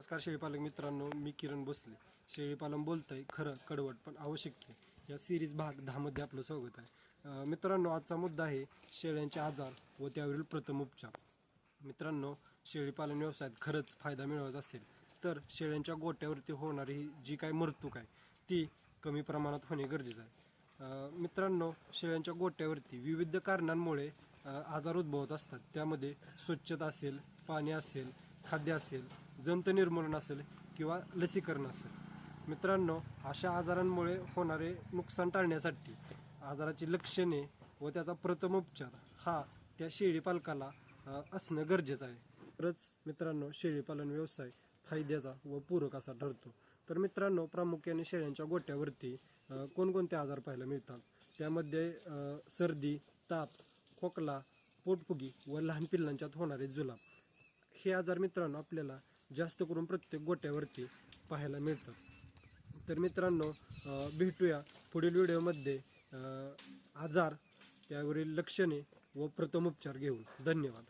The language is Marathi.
नमस्कार शेळीपालक मित्रांनो, मी किरण भोसले. शेळीपालन बोलतंय खरं कडवट पण आवश्यक या सिरीज भाग 10 मध्ये आपलं स्वागत आहे. मित्रांनो, आजचा मुद्दा आहे शेळ्यांचे आजार व त्यावरील प्रथम उपचार. मित्रांनो, शेळीपालन व्यवसायात खरंच फायदा मिळवायचा असेल तर शेळ्यांच्या गोट्यावरती होणारी जी काय मरतूक आहे ती कमी प्रमाणात होणे गरजेचं आहे. मित्रांनो, शेळ्यांच्या गोट्यावरती विविध कारणांमुळे आजार उद्भवत असतात. त्यामध्ये स्वच्छता असेल, पाणी असेल, खाद्य असेल, जंत निर्मूलन असेल किंवा लसीकरण असेल. मित्रांनो, अशा आजारांमुळे होणारे नुकसान टाळण्यासाठी आजाराची लक्षणे व त्याचा प्रथम उपचार हा त्या शेळीपालकाला असणं गरजेचं आहे. तरच मित्रांनो, शेळीपालन व्यवसाय फायद्याचा व पूरक असा ठरतो. तर मित्रांनो, प्रामुख्याने शेळ्यांच्या गोट्यावरती कोणकोणते आजार पाहायला मिळतात त्यामध्ये सर्दी, ताप, खोकला, पोटफुगी व लहान पिल्लांच्यात होणारे जुलाब हे आजार मित्रांनो आपल्याला जास्त करून प्रत्येक गोट्यावरती पाहायला मिळतात. तर मित्रांनो, भेटूया पुढील व्हिडिओमध्ये आजार त्यावरील लक्षणे व प्रथम उपचार घेऊन. धन्यवाद.